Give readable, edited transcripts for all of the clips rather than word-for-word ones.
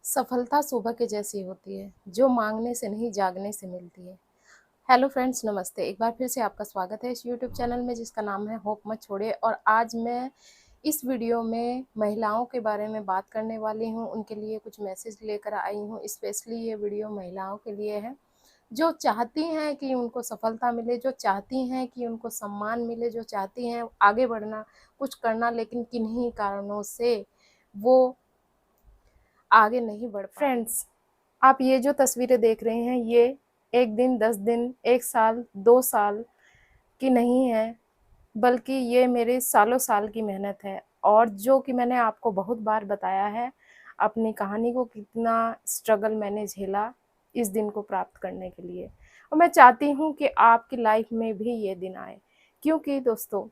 सफलता सुबह के जैसी होती है, जो मांगने से नहीं जागने से मिलती है। हेलो फ्रेंड्स, नमस्ते। एक बार फिर से आपका स्वागत है इस यूट्यूब चैनल में जिसका नाम है होप मत छोड़िए। और आज मैं इस वीडियो में महिलाओं के बारे में बात करने वाली हूँ। उनके लिए कुछ मैसेज लेकर आई हूँ। स्पेशली ये वीडियो महिलाओं के लिए है जो चाहती हैं कि उनको सफलता मिले, जो चाहती हैं कि उनको सम्मान मिले, जो चाहती हैं आगे बढ़ना, कुछ करना, लेकिन किन्हीं कारणों से वो आगे नहीं बढ़ पा। फ्रेंड्स, आप ये जो तस्वीरें देख रहे हैं ये एक दिन, 10 दिन, 1 साल, 2 साल की नहीं है, बल्कि ये मेरे सालों साल की मेहनत है। और जो कि मैंने आपको बहुत बार बताया है अपनी कहानी को, कितना स्ट्रगल मैंने झेला इस दिन को प्राप्त करने के लिए। और मैं चाहती हूँ कि आपकी लाइफ में भी ये दिन आए, क्योंकि दोस्तों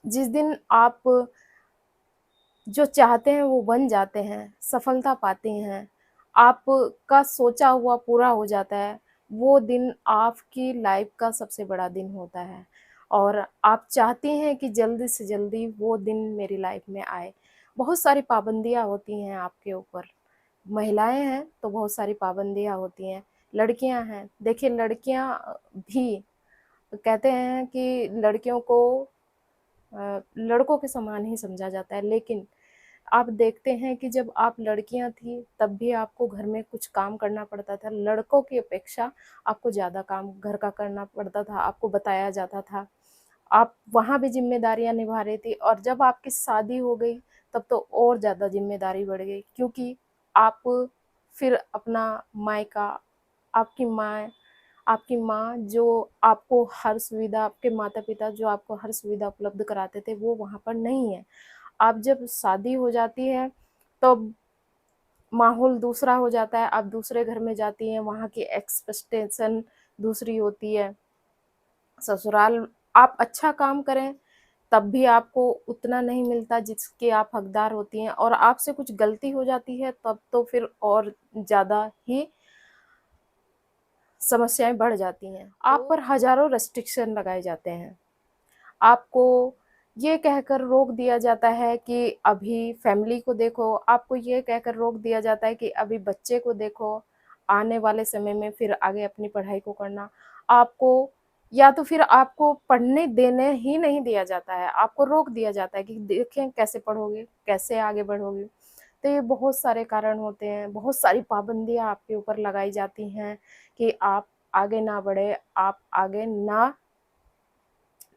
जिस दिन आप जो चाहते हैं वो बन जाते हैं, सफलता पाते हैं, आपका सोचा हुआ पूरा हो जाता है, वो दिन आपकी लाइफ का सबसे बड़ा दिन होता है। और आप चाहती हैं कि जल्दी से जल्दी वो दिन मेरी लाइफ में आए। बहुत सारी पाबंदियाँ होती हैं आपके ऊपर। महिलाएं हैं तो बहुत सारी पाबंदियाँ होती हैं, लड़कियां हैं, देखिए लड़कियां भी कहते हैं कि लड़कियों को लड़कों के समान ही समझा जाता है। लेकिन आप देखते हैं कि जब आप लड़कियां थी तब भी आपको घर में कुछ काम करना पड़ता था, लड़कों की अपेक्षा आपको ज़्यादा काम घर का करना पड़ता था, आपको बताया जाता था, आप वहाँ भी जिम्मेदारियां निभा रही थी। और जब आपकी शादी हो गई तब तो और ज़्यादा जिम्मेदारी बढ़ गई, क्योंकि आप फिर अपना मायका, आपकी माँ, आपकी माँ जो आपको हर सुविधा, आपके माता पिता जो आपको हर सुविधा उपलब्ध कराते थे वो वहाँ पर नहीं है। आप जब शादी हो जाती है तो माहौल दूसरा हो जाता है, आप दूसरे घर में जाती हैं, वहाँ की एक्सपेक्टेशन दूसरी होती है। ससुराल आप अच्छा काम करें तब भी आपको उतना नहीं मिलता जिसके आप हकदार होती हैं, और आपसे कुछ गलती हो जाती है तब तो फिर और ज़्यादा ही समस्याएं बढ़ जाती हैं। आप पर हजारों रेस्ट्रिक्शन लगाए जाते हैं, आपको ये कहकर रोक दिया जाता है कि अभी फैमिली को देखो, आपको ये कहकर रोक दिया जाता है कि अभी बच्चे को देखो, आने वाले समय में फिर आगे अपनी पढ़ाई को करना। आपको या तो फिर आपको पढ़ने देने ही नहीं दिया जाता है, आपको रोक दिया जाता है कि देखें कैसे पढ़ोगे, कैसे आगे बढ़ोगे। तो ये बहुत सारे कारण होते हैं, बहुत सारी पाबंदियाँ आपके ऊपर लगाई जाती हैं कि आप आगे ना बढ़े, आप आगे ना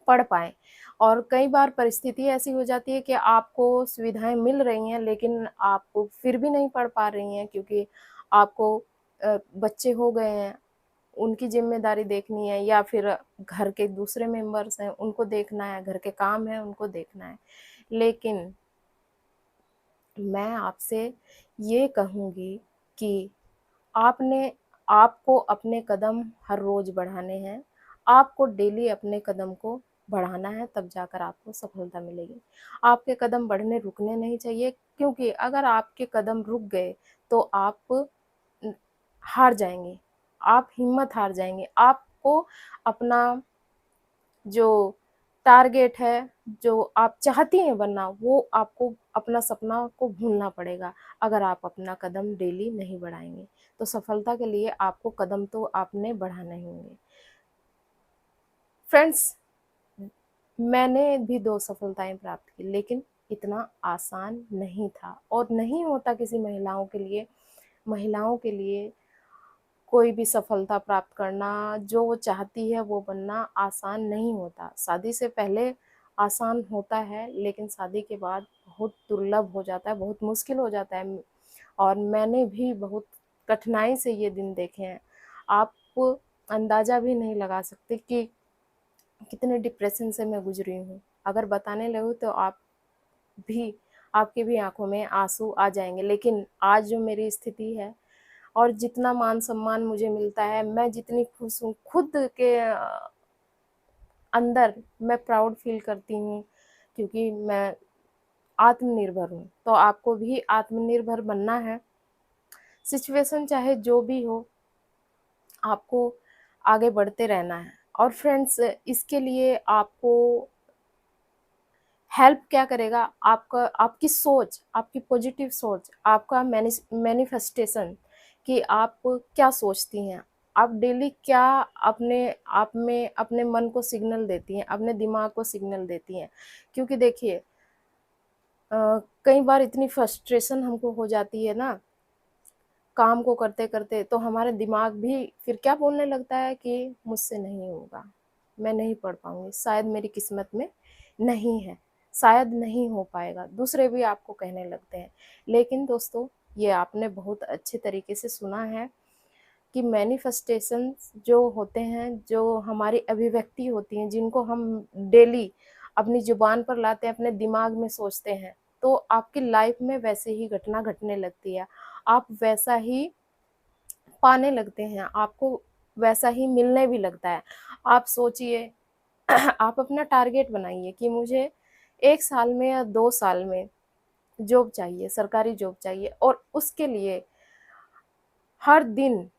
पढ़ पाएँ। और कई बार परिस्थिति ऐसी हो जाती है कि आपको सुविधाएँ मिल रही हैं लेकिन आप फिर भी नहीं पढ़ पा रही हैं, क्योंकि आपको बच्चे हो गए हैं, उनकी ज़िम्मेदारी देखनी है, या फिर घर के दूसरे मेंबर्स हैं उनको देखना है, घर के काम हैं उनको देखना है। लेकिन मैं आपसे ये कहूँगी कि आपने आपको अपने कदम हर रोज़ बढ़ाने हैं। आपको डेली अपने कदम को बढ़ाना है, तब जाकर आपको सफलता मिलेगी। आपके कदम बढ़ने रुकने नहीं चाहिए, क्योंकि अगर आपके कदम रुक गए तो आप हार जाएँगे, आप हिम्मत हार जाएँगे। आपको अपना जो टारगेट है, जो आप चाहती हैं बनना, वो आपको अपना सपना को भूलना पड़ेगा अगर आप अपना कदम डेली नहीं बढ़ाएँगे। तो सफलता के लिए आपको कदम तो आपने बढ़ाने ही होंगे। फ्रेंड्स, मैंने भी 2 सफलताएँ प्राप्त की, लेकिन इतना आसान नहीं था और नहीं होता किसी महिलाओं के लिए। महिलाओं के लिए कोई भी सफलता प्राप्त करना, जो वो चाहती है वो बनना आसान नहीं होता। शादी से पहले आसान होता है, लेकिन शादी के बाद बहुत दुर्लभ हो जाता है, बहुत मुश्किल हो जाता है। और मैंने भी बहुत कठिनाई से ये दिन देखे हैं। आप अंदाज़ा भी नहीं लगा सकते कि कितने डिप्रेशन से मैं गुज़री हूँ। अगर बताने लगूँ तो आप भी आपकी भी आँखों में आँसू आ जाएँगे। लेकिन आज जो मेरी स्थिति है और जितना मान-सम्मान मुझे मिलता है, मैं जितनी खुश हूँ, खुद के अंदर मैं प्राउड फ़ील करती हूँ, क्योंकि मैं आत्मनिर्भर हूँ। तो आपको भी आत्मनिर्भर बनना है। सिचुएशन चाहे जो भी हो, आपको आगे बढ़ते रहना है। और फ्रेंड्स, इसके लिए आपको हेल्प क्या करेगा? आपका आपकी सोच, आपकी पॉजिटिव सोच, आपका मैनिफेस्टेशन कि आप क्या सोचती हैं, आप डेली क्या अपने आप में अपने मन को सिग्नल देती हैं, अपने दिमाग को सिग्नल देती हैं। क्योंकि देखिए कई बार इतनी फ्रस्ट्रेशन हमको हो जाती है ना काम को करते करते, तो हमारे दिमाग भी फिर क्या बोलने लगता है कि मुझसे नहीं होगा, मैं नहीं पढ़ पाऊंगी, शायद मेरी किस्मत में नहीं है, शायद नहीं हो पाएगा, दूसरे भी आपको कहने लगते हैं। लेकिन दोस्तों, ये आपने बहुत अच्छे तरीके से सुना है कि मैनिफेस्टेशन जो होते हैं, जो हमारी अभिव्यक्ति होती हैं, जिनको हम डेली अपनी जुबान पर लाते हैं, अपने दिमाग में सोचते हैं, तो आपकी लाइफ में वैसे ही घटना घटने लगती है, आप वैसा ही पाने लगते हैं, आपको वैसा ही मिलने भी लगता है। आप सोचिए आप अपना टारगेट बनाइए कि मुझे 1 साल में या 2 साल में जॉब चाहिए, सरकारी जॉब चाहिए, और उसके लिए हर दिन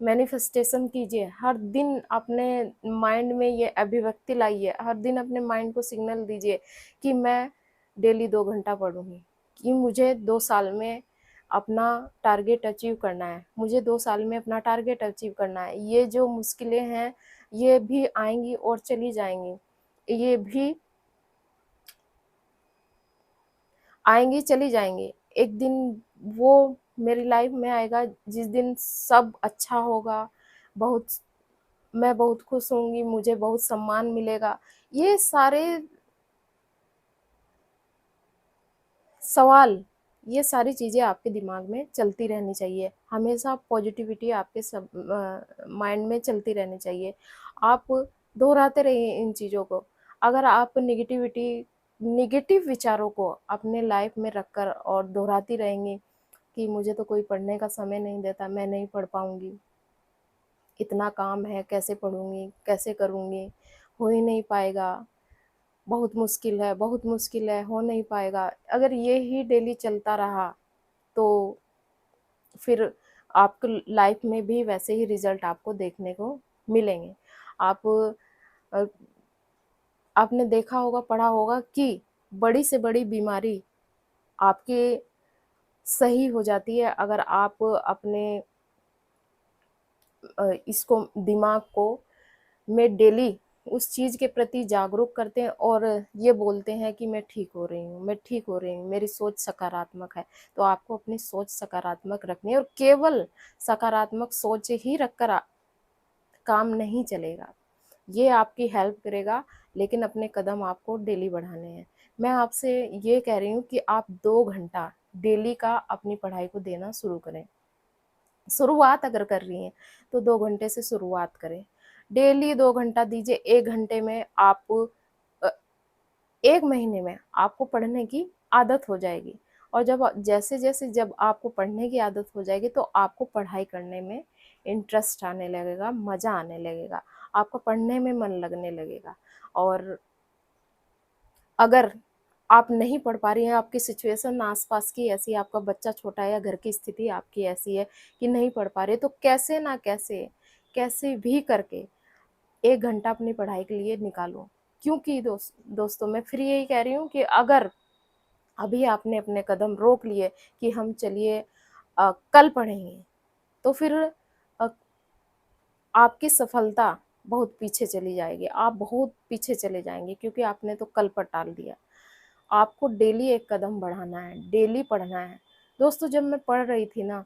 मैनिफेस्टेशन कीजिए, हर दिन अपने माइंड में ये अभिव्यक्ति लाइए, हर दिन अपने माइंड को सिग्नल दीजिए कि मैं डेली 2 घंटा पढ़ूँगी, कि मुझे 2 साल में अपना टारगेट अचीव करना है, मुझे 2 साल में अपना टारगेट अचीव करना है। ये जो मुश्किलें हैं, ये भी आएँगी और चली जाएँगी। ये भी आएँगी, चली जाएँगी। एक दिन वो मेरी लाइफ में आएगा जिस दिन सब अच्छा होगा, बहुत मैं बहुत खुश होंगी, मुझे बहुत सम्मान मिलेगा। ये सारे सवाल, ये सारी चीज़ें आपके दिमाग में चलती रहनी चाहिए। हमेशा पॉजिटिविटी आपके सब माइंड में चलती रहनी चाहिए। आप दोहराते रहिए इन चीज़ों को। अगर आप नेगेटिव विचारों को अपने लाइफ में रखकर और दोहराती रहेंगी कि मुझे तो कोई पढ़ने का समय नहीं देता, मैं नहीं पढ़ पाऊँगी, इतना काम है, कैसे पढ़ूँगी, कैसे करूँगी, हो ही नहीं पाएगा, बहुत मुश्किल है, हो नहीं पाएगा। अगर ये ही डेली चलता रहा, तो फिर आपकी लाइफ में भी वैसे ही रिज़ल्ट आपको देखने को मिलेंगे। आप अ, आपने देखा होगा, पढ़ा होगा कि बड़ी से बड़ी बीमारी आपकी सही हो जाती है अगर आप अपने इसको दिमाग को में डेली उस चीज़ के प्रति जागरूक करते हैं और ये बोलते हैं कि मैं ठीक हो रही हूँ, मैं ठीक हो रही हूँ, मेरी सोच सकारात्मक है। तो आपको अपनी सोच सकारात्मक रखनी है और केवल सकारात्मक सोच ही रखकर काम नहीं चलेगा। ये आपकी हेल्प करेगा, लेकिन अपने कदम आपको डेली बढ़ाने हैं। मैं आपसे ये कह रही हूँ कि आप 2 घंटा डेली का अपनी पढ़ाई को देना शुरू करें। शुरुआत अगर कर रही हैं तो 2 घंटे से शुरुआत करें। डेली 2 घंटा दीजिए, 1 घंटे में आप 1 महीने में आपको पढ़ने की आदत हो जाएगी। और जैसे-जैसे जब आपको पढ़ने की आदत हो जाएगी तो आपको पढ़ाई करने में इंटरेस्ट आने लगेगा, मज़ा आने लगेगा, आपको पढ़ने में मन लगने लगेगा। और अगर आप नहीं पढ़ पा रही हैं, आपकी सिचुएशन आस-पास की ऐसी है, आपका बच्चा छोटा है या घर की स्थिति आपकी ऐसी है कि नहीं पढ़ पा रहे, तो कैसे ना कैसे, कैसे भी करके 1 घंटा अपनी पढ़ाई के लिए निकालो। क्योंकि दोस्तों मैं फिर यही कह रही हूँ कि अगर अभी आपने अपने कदम रोक लिए कि हम चलिए कल पढ़ेंगे, तो फिर अ, आपकी सफलता बहुत पीछे चली जाएगी, आप बहुत पीछे चले जाएँगे क्योंकि आपने तो कल पर टाल दिया। आपको डेली एक कदम बढ़ाना है, डेली पढ़ना है। दोस्तों जब मैं पढ़ रही थी ना,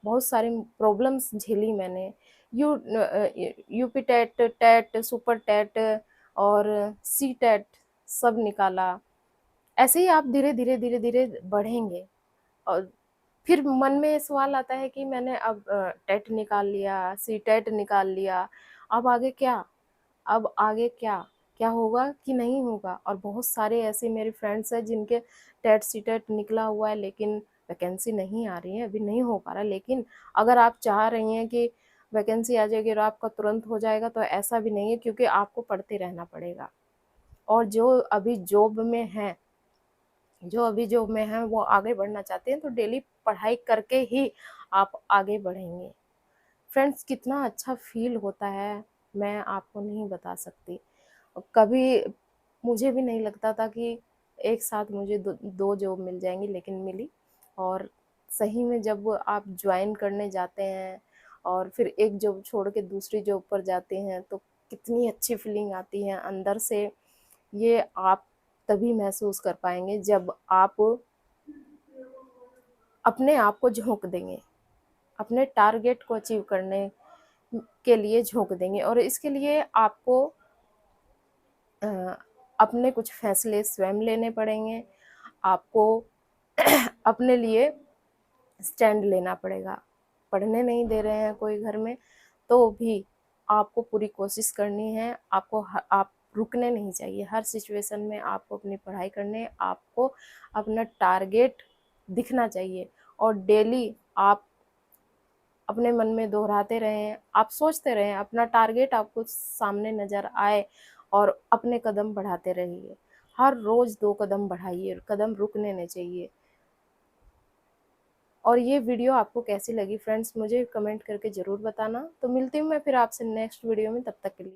बहुत सारी प्रॉब्लम्स झेली मैंने। UP TET, TET, super TET और सी टेट सब निकाला। ऐसे ही आप धीरे-धीरे, धीरे-धीरे बढ़ेंगे और फिर मन में ये सवाल आता है कि मैंने अब टेट निकाल लिया, सी टेट निकाल लिया, अब आगे क्या? अब आगे क्या? क्या होगा कि नहीं होगा? और बहुत सारे ऐसे मेरे फ्रेंड्स हैं जिनके टेट सीटेट निकला हुआ है लेकिन वैकेंसी नहीं आ रही है, अभी नहीं हो पा रहा है। लेकिन अगर आप चाह रही हैं कि वैकेंसी आ जाएगी और आपका तुरंत हो जाएगा तो ऐसा भी नहीं है क्योंकि आपको पढ़ते रहना पड़ेगा। और जो अभी जॉब में हैं वो आगे बढ़ना चाहते हैं तो डेली पढ़ाई करके ही आप आगे बढ़ेंगे। फ्रेंड्स कितना अच्छा फ़ील होता है, मैं आपको नहीं बता सकती। कभी मुझे भी नहीं लगता था कि एक साथ मुझे दो जॉब मिल जाएंगी, लेकिन मिली। और सही में जब आप ज्वाइन करने जाते हैं और फिर एक जॉब छोड़ के दूसरी जॉब पर जाते हैं तो कितनी अच्छी फीलिंग आती है अंदर से। ये आप तभी महसूस कर पाएंगे जब आप अपने आप को झोंक देंगे, अपने टारगेट को अचीव करने के लिए झोंक देंगे। और इसके लिए आपको अपने कुछ फैसले स्वयं लेने पड़ेंगे, आपको अपने लिए स्टैंड लेना पड़ेगा। पढ़ने नहीं दे रहे हैं कोई घर में तो भी आपको पूरी कोशिश करनी है, आप रुकने नहीं चाहिए। हर सिचुएशन में आपको अपनी पढ़ाई करने, आपको अपना टारगेट दिखना चाहिए। और डेली आप अपने मन में दोहराते रहें, आप सोचते रहें, अपना टारगेट आपको सामने नज़र आए और अपने कदम बढ़ाते रहिए। हर रोज़ 2 कदम बढ़ाइए, कदम रुकने नहीं चाहिए। और ये वीडियो आपको कैसी लगी फ्रेंड्स, मुझे कमेंट करके ज़रूर बताना। तो मिलती हूँ मैं फिर आपसे नेक्स्ट वीडियो में, तब तक के लिए।